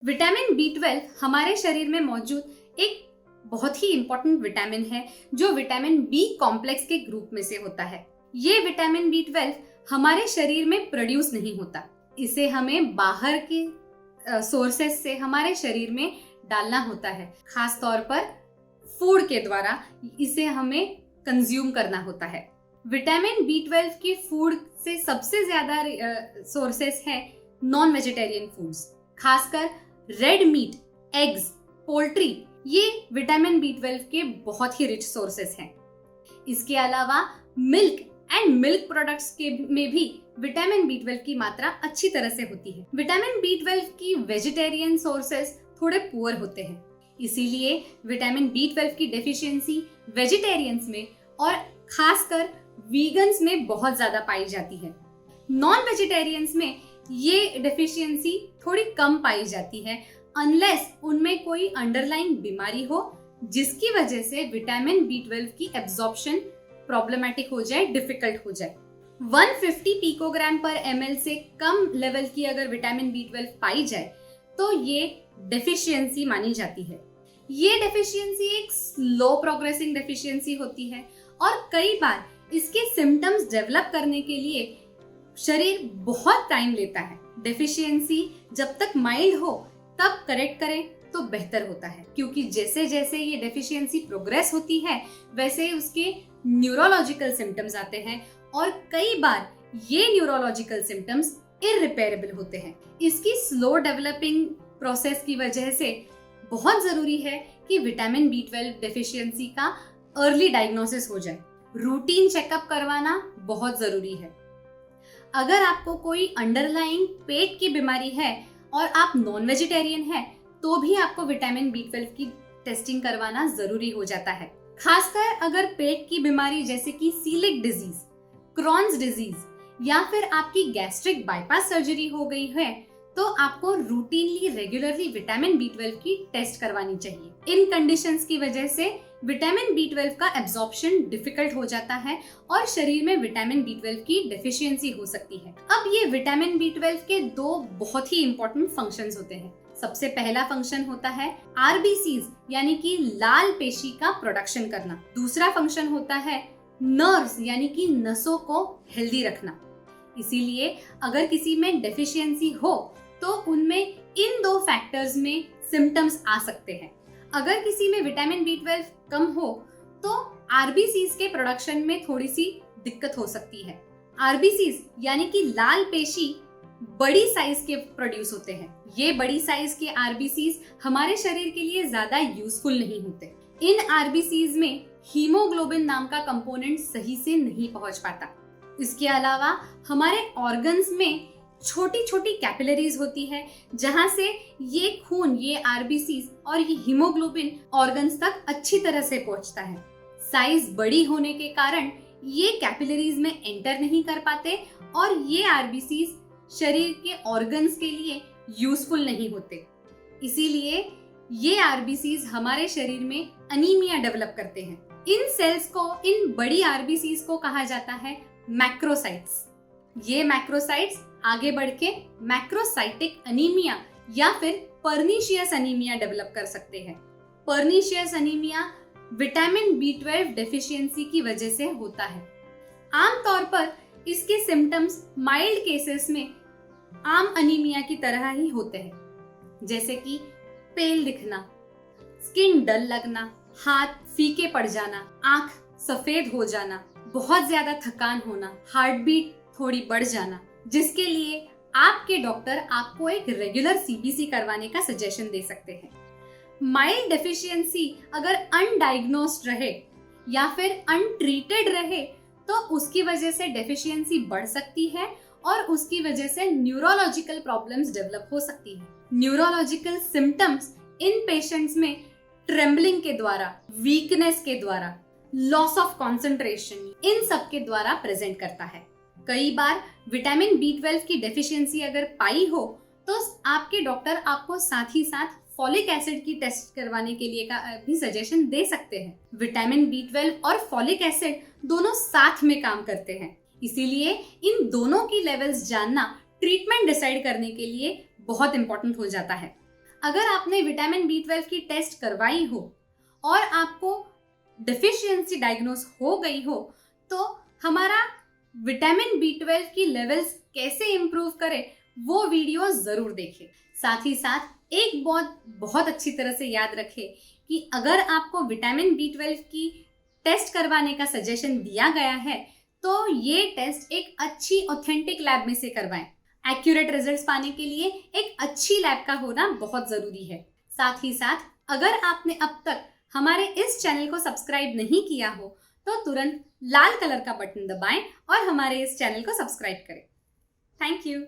Vitamin B12 हमारे शरीर में मौजूद एक बहुत ही इंपॉर्टेंट विटामिन है जो विटामिन बी कॉम्प्लेक्स के ग्रुप में से होता है। ये विटामिन B12 हमारे शरीर में प्रोड्यूस नहीं होता, इसे हमें बाहर के सोर्सेस से हमारे शरीर में डालना होता है। खास तौर पर फूड के द्वारा इसे हमें कंज्यूम करना होता है। विटामिन B12 की फूड से सबसे ज्यादा सोर्सेस है नॉन वेजिटेरियन फूड्स, खासकर रेड मीट, एग्स, पोल्ट्री, ये विटामिन B12 के बहुत ही रिच सोर्सेस हैं। इसके अलावा मिल्क एंड मिल्क प्रोडक्ट्स के में भी विटामिन B12 की मात्रा अच्छी तरह से होती है। विटामिन B12 की वेजिटेरियन सोर्सेस थोड़े पुअर होते हैं, इसीलिए विटामिन B12 की डेफिशिएंसी वेजिटेरियंस में और खासकर वीगन्स में बहुत ज्यादा पाई जाती है। नॉन वेजिटेरियंस में ये डेफिशिएंसी थोड़ी कम पाई जाती है, अनलेस उनमें कोई अंडरलाइंग बीमारी हो जिसकी वजह से विटामिन B12 की एब्जॉर्प्शन प्रॉब्लमेटिक हो जाए, डिफिकल्ट हो जाए। 150 पिकोग्राम पर ml से कम लेवल की अगर विटामिन B12 पाई जाए तो ये डेफिशिएंसी मानी जाती है। ये डेफिशिएंसी एक स्लो प्रोग्रेसिंग डेफिशिएंसी होती है और कई बार इसके सिम्टम्स डेवलप करने के लिए शरीर बहुत टाइम लेता है। डेफिशिएंसी जब तक माइल्ड हो तब करेक्ट करें तो बेहतर होता है, क्योंकि जैसे जैसे ये डेफिशिएंसी प्रोग्रेस होती है वैसे उसके न्यूरोलॉजिकल सिम्टम्स आते हैं और कई बार ये न्यूरोलॉजिकल सिम्टम्स इररिपेयरेबल होते हैं। इसकी स्लो डेवलपिंग प्रोसेस की वजह से बहुत जरूरी है कि विटामिन B12 डेफिशिएंसी का अर्ली डायग्नोसिस हो जाए। रूटीन चेकअप करवाना बहुत जरूरी है। अगर आपको कोई अंडरलाइंग पेट की बीमारी है और आप नॉन वेजिटेरियन हैं, तो भी आपको विटामिन B12 की टेस्टिंग करवाना जरूरी हो जाता है। खासकर अगर पेट की बीमारी जैसे कि सीलिक डिजीज, क्रॉन्स डिजीज या फिर आपकी गैस्ट्रिक बाईपास सर्जरी हो गई है तो आपको रूटीनली रेगुलरली विटामिन B12 की टेस्ट करवानी चाहिए। इन कंडीशंस की वजह से विटामिन B12 का एब्जॉर्प्शन डिफिकल्ट हो जाता है और शरीर में विटामिन B12 की डेफिशिएंसी हो सकती है। अब ये विटामिन B12 के दो बहुत ही इंपॉर्टेंट फंक्शंस होते हैं। सबसे पहला फंक्शन होता है RBCs यानी कि लाल पेशी का प्रोडक्शन करना। दूसरा फंक्शन होता है नर्व्स यानी कि नसों को हेल्दी रखना। इसीलिए अगर किसी में डेफिशिएंसी हो तो उनमें इन दो फैक्टर्स में सिम्टम्स आ सकते हैं। अगर किसी में विटामिन B12 कम हो तो RBCs के प्रोडक्शन में थोड़ी सी दिक्कत हो सकती है। RBCs यानी कि लाल पेशी बड़ी साइज के प्रोड्यूस होते हैं। ये बड़ी साइज के RBCs हमारे शरीर के लिए ज्यादा यूजफुल नहीं होते। इन RBCs में हीमोग्लोबिन नाम का कंपोनेंट सही से नहीं पहुंच पाता। इसके अलावा हमारे ऑर्गन्स में छोटी छोटी कैपिलरीज होती है जहां से ये खून, ये RBCs और ये हीमोग्लोबिन ऑर्गन्स तक अच्छी तरह से पहुंचता है। साइज बड़ी होने के कारण ये कैपिलरीज में एंटर नहीं कर पाते और ये RBCs शरीर के ऑर्गन्स के लिए यूजफुल नहीं होते। इसीलिए ये RBCs हमारे शरीर में अनीमिया डेवलप करते हैं। इन सेल्स को, इन बड़ी RBCs को कहा जाता है मैक्रोसाइट्स। ये मैक्रोसाइट्स आगे बढ़ के मैक्रोसाइटिक अनीमिया या फिर पर्नीशियस अनीमिया डेवलप कर सकते हैं। Pernicious anaemia vitamin B12 deficiency की वजह से होता है। आमतौर पर इसके सिम्टम्स माइल्ड केसेस में आम अनीमिया की तरह ही होते हैं, जैसे कि पेल दिखना, स्किन डल लगना, हाथ फीके पड़ जाना, आंख सफेद हो जाना, बहुत ज्यादा थकान होना, हार्ट बीट थोड़ी बढ़ जाना, जिसके लिए आपके डॉक्टर आपको एक रेगुलर CBC करवाने का सजेशन दे सकते हैं। माइल्ड डेफिशिएंसी अगर अनडायग्नोस्ड रहे या फिर अनट्रीटेड रहे तो उसकी वजह से डेफिशिएंसी बढ़ सकती है और उसकी वजह से न्यूरोलॉजिकल प्रॉब्लम्स डेवलप हो सकती है। न्यूरोलॉजिकल सिम्टम्स इन पेशेंट्स में ट्रेम्बलिंग के द्वारा, वीकनेस के द्वारा, लॉस ऑफ कॉन्सेंट्रेशन, इन सब के द्वारा प्रेजेंट करता है। कई बार विटामिन B12 की डेफिशिएंसी अगर पाई हो तो आपके डॉक्टर आपको साथ ही साथ फॉलिक एसिड की टेस्ट करवाने के लिए का भी सजेशन दे सकते हैं। विटामिन B12 और फॉलिक एसिड दोनों साथ में काम करते हैं, इसीलिए इन दोनों की लेवल्स जानना ट्रीटमेंट डिसाइड करने के लिए बहुत इंपॉर्टेंट हो जाता है। अगर आपने विटामिन B12 की टेस्ट करवाई हो और आपको डिफिशियंसी डायग्नोज हो गई हो, तो हमारा विटामिन B12 की लेवल्स कैसे इंप्रूव करें वो वीडियो जरूर देखें। साथ ही साथ एक बहुत अच्छी तरह से याद रखें कि अगर आपको विटामिन B12 की टेस्ट करवाने का सजेशन दिया गया है तो ये टेस्ट एक अच्छी ऑथेंटिक लैब में से करवाएं। एक्यूरेट रिजल्ट्स पाने के लिए एक अच्छी लैब का होना बहुत जरूरी है। साथ ही साथ अगर आपने अब तक हमारे इस चैनल को सब्सक्राइब नहीं किया हो तो तुरंत लाल कलर का बटन दबाएं और हमारे इस चैनल को सब्सक्राइब करें। Thank you.